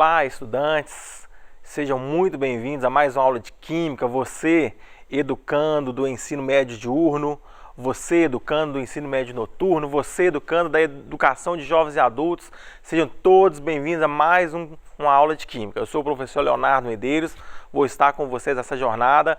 Olá, estudantes! Sejam muito bem-vindos a mais uma aula de Química. Você, educando do ensino médio diurno, você, educando do ensino médio noturno, você, educando da educação de jovens e adultos, sejam todos bem-vindos a mais uma aula de Química. Eu sou o professor Leonardo Medeiros, vou estar com vocês nessa jornada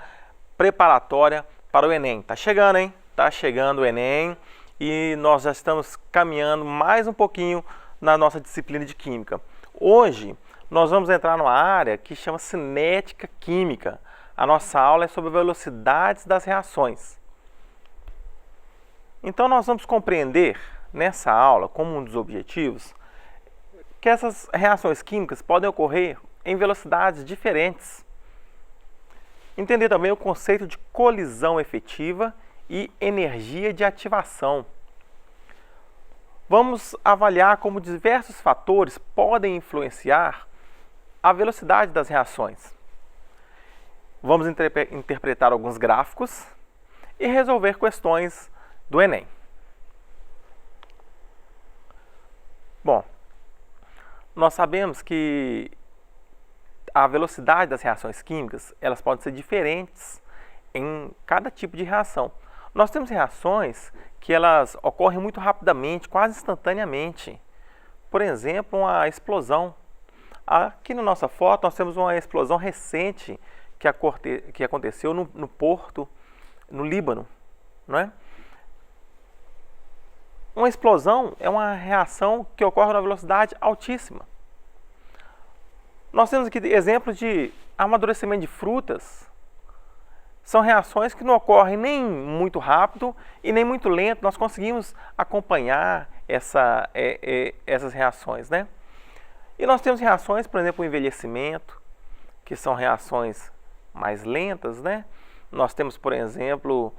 preparatória para o Enem. Tá chegando, hein? Tá chegando o Enem e nós já estamos caminhando mais um pouquinho na nossa disciplina de Química. Hoje nós vamos entrar numa área que chama cinética química. A nossa aula é sobre velocidades das reações. Então nós vamos compreender nessa aula, como um dos objetivos, que essas reações químicas podem ocorrer em velocidades diferentes. Entender também o conceito de colisão efetiva e energia de ativação. Vamos avaliar como diversos fatores podem influenciar a velocidade das reações. Vamos interpretar alguns gráficos e resolver questões do Enem. Bom, nós sabemos que a velocidade das reações químicas, elas podem ser diferentes em cada tipo de reação. Nós temos reações que elas ocorrem muito rapidamente, quase instantaneamente. Por exemplo, uma explosão. Aqui na nossa foto nós temos uma explosão recente que aconteceu no porto, no Líbano, não é? Uma explosão é uma reação que ocorre na velocidade altíssima. Nós temos aqui exemplos de amadurecimento de frutas. São reações que não ocorrem nem muito rápido e nem muito lento. Nós conseguimos acompanhar essas reações, né? E nós temos reações, por exemplo, o envelhecimento, que são reações mais lentas, né? Nós temos, por exemplo,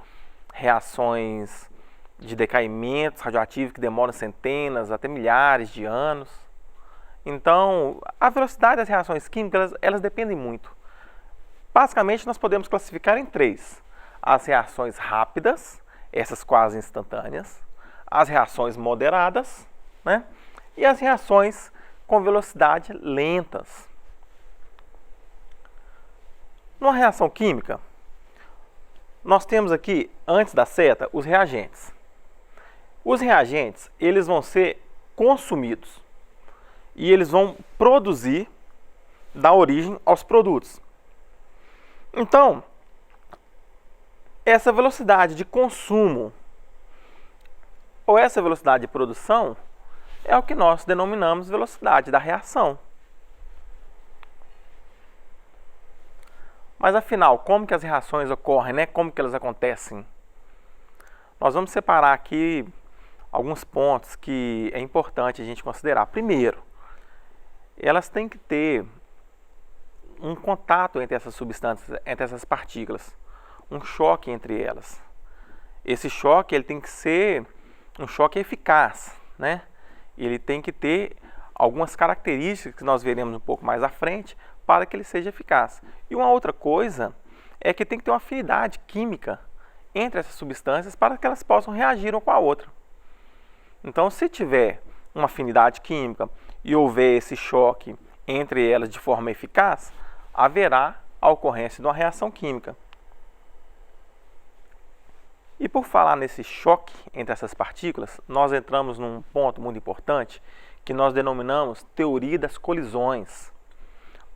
reações de decaimentos radioativos que demoram centenas até milhares de anos. Então, a velocidade das reações químicas, elas dependem muito. Basicamente, nós podemos classificar em três: as reações rápidas, essas quase instantâneas, as reações moderadas, né? E as reações com velocidade lentas. Numa reação química, nós temos aqui, antes da seta, os reagentes. Os reagentes, eles vão ser consumidos e eles vão produzir, dar origem aos produtos. Então, essa velocidade de consumo ou essa velocidade de produção é o que nós denominamos velocidade da reação. Mas afinal, como que as reações ocorrem, né? Como que elas acontecem? Nós vamos separar aqui alguns pontos que é importante a gente considerar. Primeiro, elas têm que ter um contato entre essas substâncias, entre essas partículas, um choque entre elas. Esse choque ele tem que ser um choque eficaz, né? Ele tem que ter algumas características que nós veremos um pouco mais à frente para que ele seja eficaz. E uma outra coisa é que tem que ter uma afinidade química entre essas substâncias para que elas possam reagir uma com a outra. Então, se tiver uma afinidade química e houver esse choque entre elas de forma eficaz, haverá a ocorrência de uma reação química. E por falar nesse choque entre essas partículas, nós entramos num ponto muito importante que nós denominamos teoria das colisões.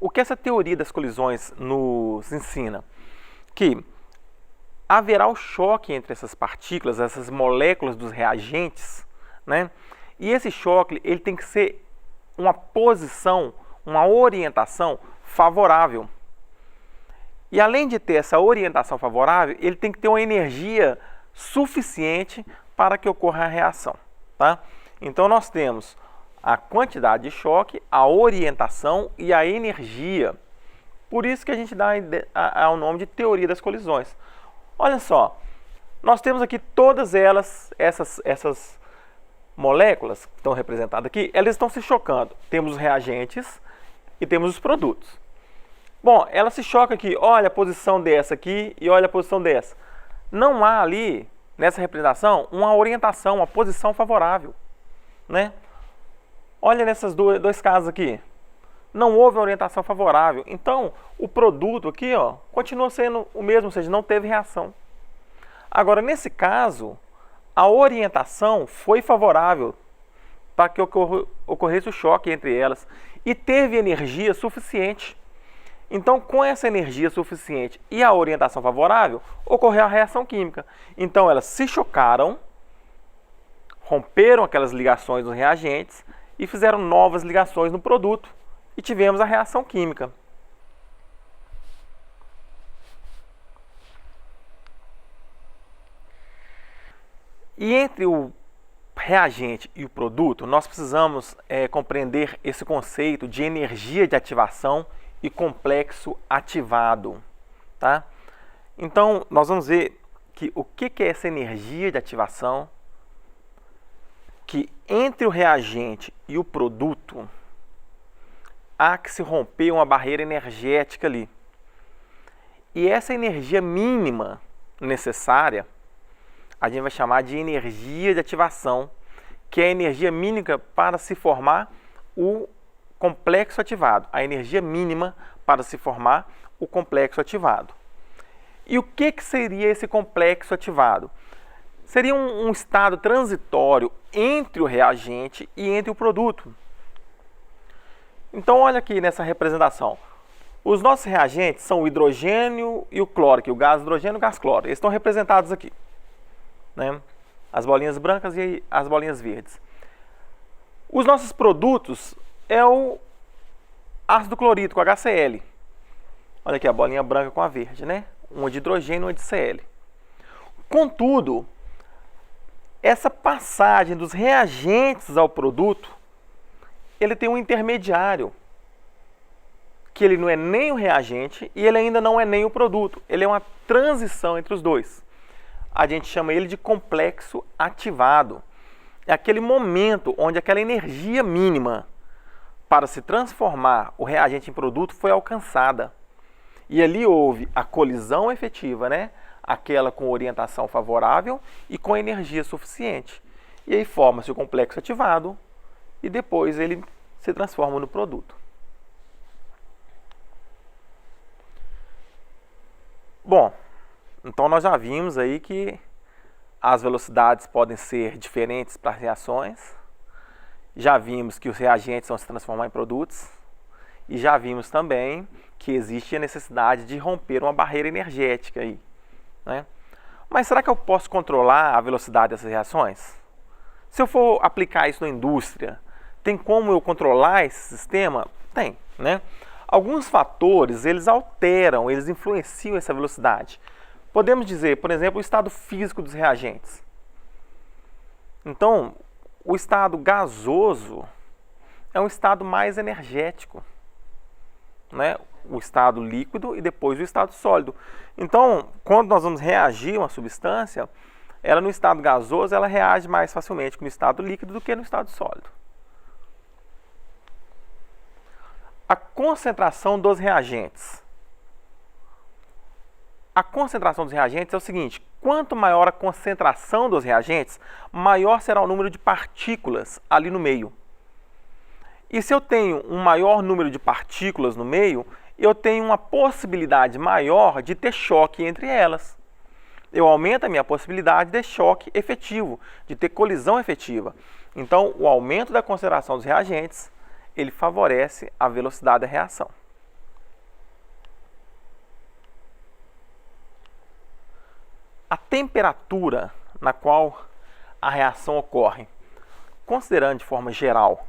O que essa teoria das colisões nos ensina? Que haverá o choque entre essas partículas, essas moléculas dos reagentes, né? E esse choque ele tem que ser uma posição, uma orientação favorável. E além de ter essa orientação favorável, ele tem que ter uma energia suficiente para que ocorra a reação, tá? Então nós temos a quantidade de choque, a orientação e a energia. Por isso que a gente dá o nome de teoria das colisões. Olha só, nós temos aqui todas elas, essas moléculas que estão representadas aqui, elas estão se chocando. Temos os reagentes e temos os produtos. Bom, ela se choca aqui, olha a posição dessa aqui e olha a posição dessa. Não há ali, nessa representação, uma orientação, uma posição favorável, né? Olha nesses dois casos aqui. não houve uma orientação favorável. Então, o produto aqui, ó, continua sendo o mesmo, ou seja, não teve reação. Agora, nesse caso, a orientação foi favorável para que ocorresse o choque entre elas e teve energia suficiente. Então, com essa energia suficiente e a orientação favorável, ocorreu a reação química. Então, elas se chocaram, romperam aquelas ligações dos reagentes e fizeram novas ligações no produto. E tivemos a reação química. E entre o reagente e o produto, nós precisamos compreender esse conceito de energia de ativação e complexo ativado. Tá? Então, nós vamos ver que o que é essa energia de ativação, que entre o reagente e o produto, há que se romper uma barreira energética ali. E essa energia mínima necessária, a gente vai chamar de energia de ativação, que é a energia mínima para se formar o complexo ativado. A energia mínima para se formar o complexo ativado. E o que seria esse complexo ativado? Seria um estado transitório entre o reagente e entre o produto. Então, olha aqui nessa representação. Os nossos reagentes são o hidrogênio e o cloro, aqui, o gás hidrogênio e o gás cloro. Eles estão representados aqui, né? As bolinhas brancas e as bolinhas verdes. Os nossos produtos é o ácido clorídrico, HCl. Olha aqui a bolinha branca com a verde, né? Uma de hidrogênio e uma de Cl. Contudo, essa passagem dos reagentes ao produto, ele tem um intermediário, que ele não é nem o reagente e ele ainda não é nem o produto. Ele é uma transição entre os dois. A gente chama ele de complexo ativado. É aquele momento onde aquela energia mínima para se transformar o reagente em produto foi alcançada. E ali houve a colisão efetiva, né? Aquela com orientação favorável e com energia suficiente. E aí forma-se o complexo ativado e depois ele se transforma no produto. Bom, então nós já vimos aí que as velocidades podem ser diferentes para as reações. Já vimos que os reagentes vão se transformar em produtos. E já vimos também que existe a necessidade de romper uma barreira energética aí, né? Mas será que eu posso controlar a velocidade dessas reações? Se eu for aplicar isso na indústria, tem como eu controlar esse sistema? Tem, né? Alguns fatores, eles alteram, eles influenciam essa velocidade. Podemos dizer, por exemplo, o estado físico dos reagentes. Então, o estado gasoso é um estado mais energético, né? O estado líquido e depois o estado sólido. Então, quando nós vamos reagir a uma substância, ela no estado gasoso ela reage mais facilmente no estado líquido do que no estado sólido. A concentração dos reagentes. A concentração dos reagentes é o seguinte: quanto maior a concentração dos reagentes, maior será o número de partículas ali no meio. E se eu tenho um maior número de partículas no meio, eu tenho uma possibilidade maior de ter choque entre elas. Eu aumento a minha possibilidade de choque efetivo, de ter colisão efetiva. Então, o aumento da concentração dos reagentes, ele favorece a velocidade da reação. A temperatura na qual a reação ocorre, considerando de forma geral,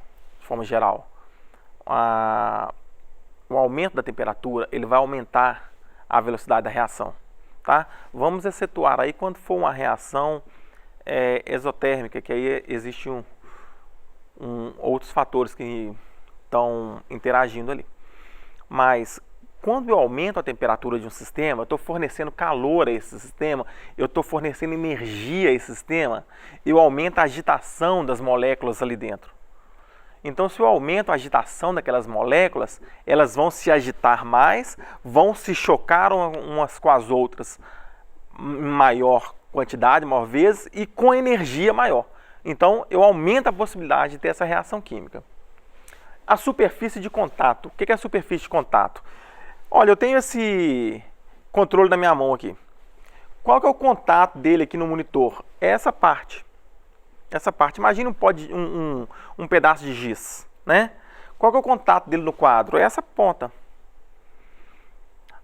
o aumento da temperatura ele vai aumentar a velocidade da reação. Tá? Vamos excetuar aí quando for uma reação exotérmica, que aí existem outros fatores que estão interagindo ali. Mas quando eu aumento a temperatura de um sistema, eu estou fornecendo calor a esse sistema, eu estou fornecendo energia a esse sistema, eu aumento a agitação das moléculas ali dentro. Então, se eu aumento a agitação daquelas moléculas, elas vão se agitar mais, vão se chocar umas com as outras em maior quantidade, maior vezes, e com energia maior. Então, eu aumento a possibilidade de ter essa reação química. A superfície de contato. O que é a superfície de contato? Olha, eu tenho esse controle na minha mão aqui. Qual que é o contato dele aqui no monitor? É essa parte. Essa parte. Imagina um pedaço de giz, né? Qual que é o contato dele no quadro? É essa ponta.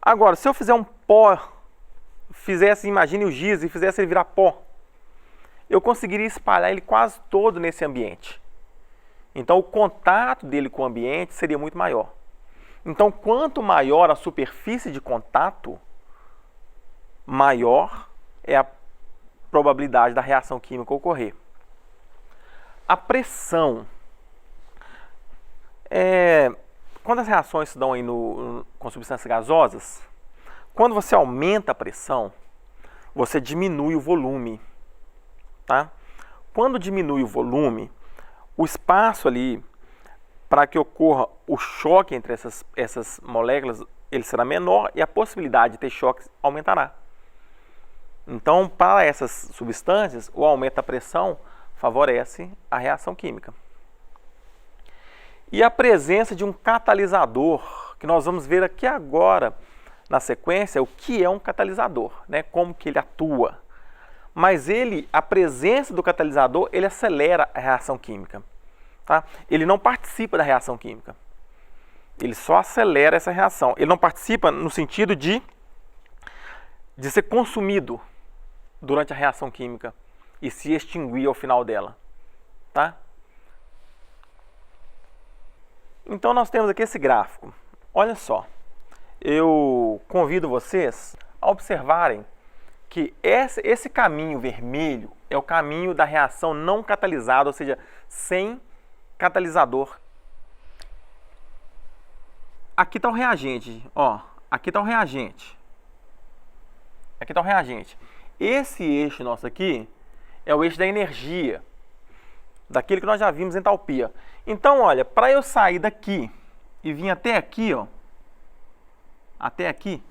Agora, se eu fizer um pó, imagine o giz e fizesse ele virar pó, eu conseguiria espalhar ele quase todo nesse ambiente. Então, o contato dele com o ambiente seria muito maior. Então, quanto maior a superfície de contato, maior é a probabilidade da reação química ocorrer. A pressão. Quando as reações se dão aí com substâncias gasosas, quando você aumenta a pressão, você diminui o volume. Tá? Quando diminui o volume, o espaço ali para que ocorra o choque entre essas moléculas, ele será menor e a possibilidade de ter choque aumentará. Então, para essas substâncias, o aumento da pressão favorece a reação química. E a presença de um catalisador, que nós vamos ver aqui agora na sequência, o que é um catalisador, né? Como que ele atua. Mas a presença do catalisador, ele acelera a reação química. Tá? Ele não participa da reação química. Ele só acelera essa reação. Ele não participa no sentido de ser consumido durante a reação química e se extinguir ao final dela. Tá? Então nós temos aqui esse gráfico. Olha só, eu convido vocês a observarem que esse caminho vermelho é o caminho da reação não catalisada, ou seja, sem catalisador. Aqui está o reagente, ó. Aqui está o reagente. Aqui está o reagente. Esse eixo nosso aqui é o eixo da energia, daquilo que nós já vimos, entalpia. Então, olha, para eu sair daqui e vir até aqui, ó, até aqui,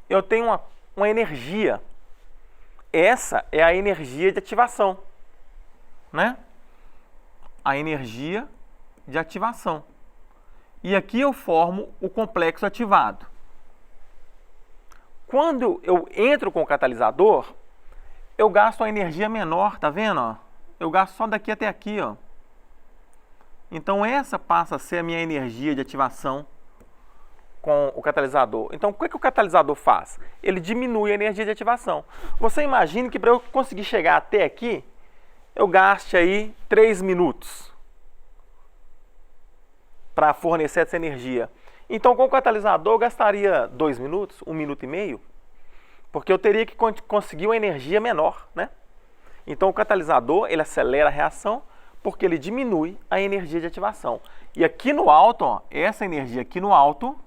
eu tenho uma energia. Essa é a energia de ativação, né? A energia de ativação. E aqui eu formo o complexo ativado. Quando eu entro com o catalisador, eu gasto uma energia menor, tá vendo? Ó? Eu gasto só daqui até aqui, ó. Então essa passa a ser a minha energia de ativação com o catalisador. Então o que o catalisador faz? Ele diminui a energia de ativação. Você imagina que para eu conseguir chegar até aqui, eu gaste aí 3 minutos para fornecer essa energia. Então com o catalisador eu gastaria 2 minutos, 1 minuto e meio, porque eu teria que conseguir uma energia menor, né? Então o catalisador, ele acelera a reação porque ele diminui a energia de ativação. E aqui no alto, ó, essa energia aqui no alto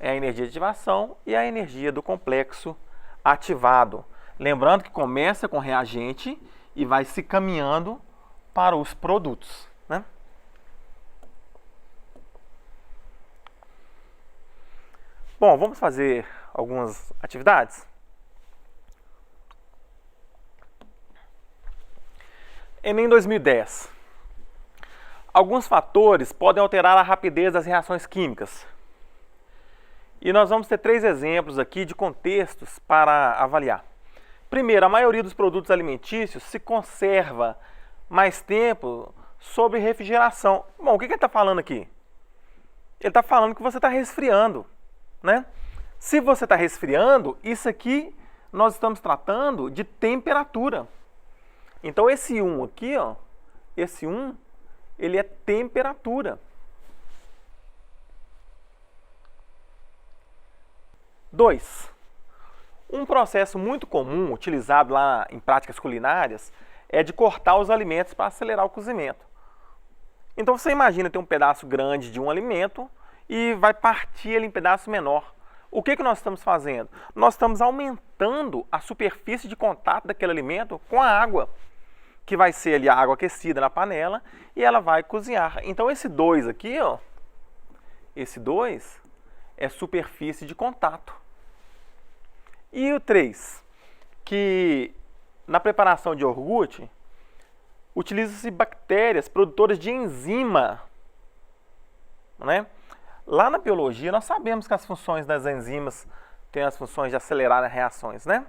é a energia de ativação e a energia do complexo ativado. Lembrando que começa com reagente e vai se caminhando para os produtos, né? Bom, vamos fazer algumas atividades? Enem 2010. Alguns fatores podem alterar a rapidez das reações químicas. E nós vamos ter 3 exemplos aqui de contextos para avaliar. Primeiro, a maioria dos produtos alimentícios se conserva mais tempo sob refrigeração. Bom, o que ele está falando aqui? Ele está falando que você está resfriando, né? Se você está resfriando, isso aqui nós estamos tratando de temperatura. Então esse 1 aqui, ó, esse 1, ele é temperatura. 2. Um processo muito comum, utilizado lá em práticas culinárias, é de cortar os alimentos para acelerar o cozimento. Então você imagina ter um pedaço grande de um alimento e vai partir ele em pedaço menor. O que nós estamos fazendo? Nós estamos aumentando a superfície de contato daquele alimento com a água, que vai ser ali a água aquecida na panela e ela vai cozinhar. Então esse 2 aqui, ó, esse 2 é superfície de contato. E o 3, que na preparação de iogurte, Utiliza-se bactérias produtoras de enzima, né? Lá na biologia, nós sabemos que as funções das enzimas têm as funções de acelerar as reações, né?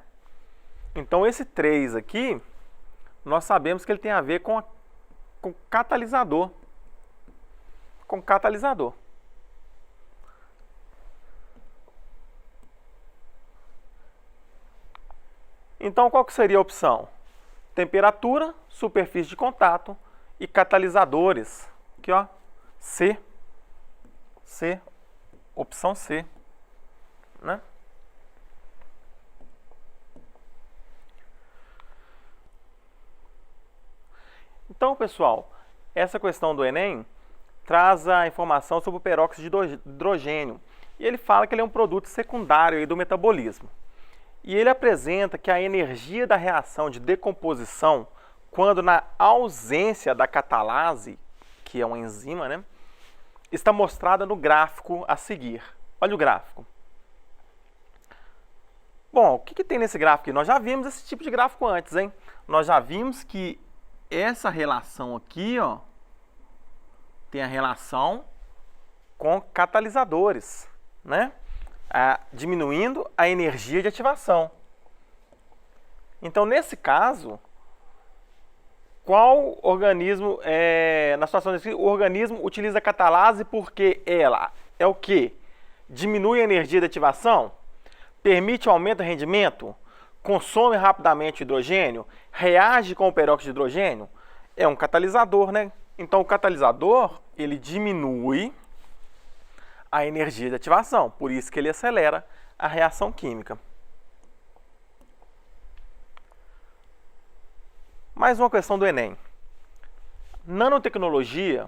Então, esse 3 aqui, nós sabemos que ele tem a ver com catalisador. Com catalisador. Então, qual que seria a opção? Temperatura, superfície de contato e catalisadores. Aqui, ó, C. C, opção C, né? Então, pessoal, essa questão do Enem traz a informação sobre o peróxido de hidrogênio. E ele fala que ele é um produto secundário aí do metabolismo. E ele apresenta que a energia da reação de decomposição, quando na ausência da catalase, que é uma enzima, né, está mostrada no gráfico a seguir. Olha o gráfico. Bom, o que tem nesse gráfico aqui? Nós já vimos esse tipo de gráfico antes, hein? Nós já vimos que essa relação aqui, ó, tem a relação com catalisadores, né? Diminuindo a energia de ativação. Então, nesse caso, qual organismo, na situação desse, o organismo utiliza a catalase porque ela é o quê? Diminui a energia de ativação, permite o aumento do rendimento, consome rapidamente o hidrogênio, reage com o peróxido de hidrogênio, é um catalisador, né? Então, o catalisador, ele diminui a energia de ativação, por isso que ele acelera a reação química. Mais uma questão do Enem. Nanotecnologia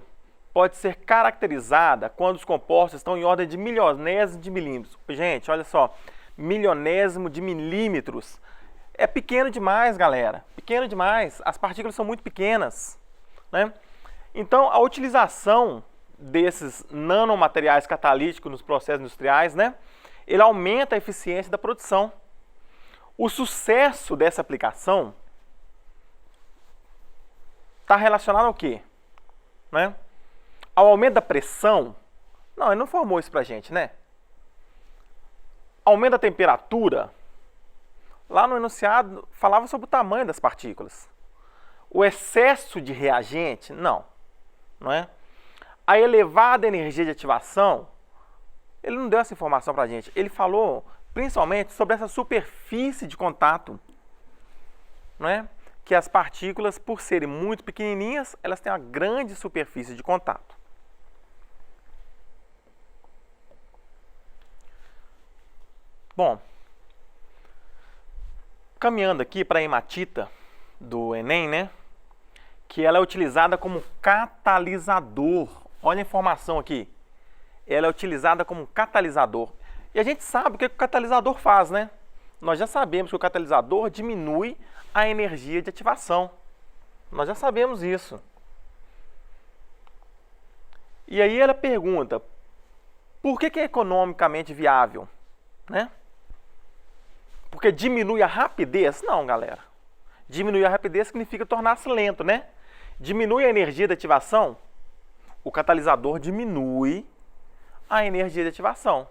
pode ser caracterizada quando os compostos estão em ordem de milionésimo de milímetros. Gente, olha só, milionésimo de milímetros. É pequeno demais, galera. Pequeno demais. As partículas são muito pequenas, né? Então, a utilização desses nanomateriais catalíticos nos processos industriais, né, ele aumenta a eficiência da produção. O sucesso dessa aplicação está relacionado ao quê? Né? Ao aumento da pressão? Não, ele não formou isso para a gente, né? Aumento da temperatura? Lá no enunciado falava sobre o tamanho das partículas. O excesso de reagente? Não, não é? A elevada energia de ativação, ele não deu essa informação para a gente. Ele falou principalmente sobre essa superfície de contato, não é? Que as partículas, por serem muito pequenininhas, elas têm uma grande superfície de contato. Bom, caminhando aqui para a hematita do Enem, né? Que ela é utilizada como catalisador. Olha a informação aqui. Ela é utilizada como catalisador. E a gente sabe o que o catalisador faz, né? Nós já sabemos que o catalisador diminui a energia de ativação. Nós já sabemos isso. E aí ela pergunta, por que é economicamente viável? Né? Porque diminui a rapidez? Não, galera. Diminuir a rapidez significa tornar-se lento, né? Diminui a energia de ativação? O catalisador diminui a energia de ativação.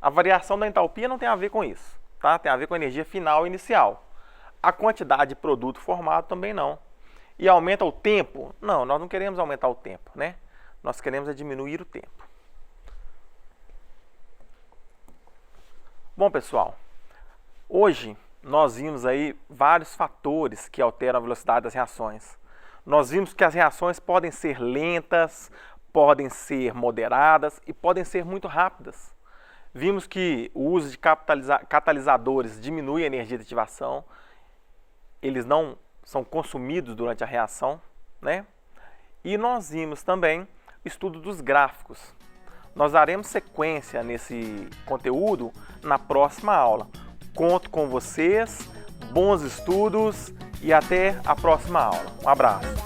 A variação da entalpia não tem a ver com isso, tá? Tem a ver com a energia final e inicial. A quantidade de produto formado também não. E aumenta o tempo? Não, nós não queremos aumentar o tempo, né? Nós queremos diminuir o tempo. Bom, pessoal, hoje nós vimos aí vários fatores que alteram a velocidade das reações. Nós vimos que as reações podem ser lentas, podem ser moderadas e podem ser muito rápidas. Vimos que o uso de catalisadores diminui a energia de ativação, eles não são consumidos durante a reação, né? E nós vimos também o estudo dos gráficos. Nós daremos sequência nesse conteúdo na próxima aula. Conto com vocês, bons estudos e até a próxima aula. Um abraço.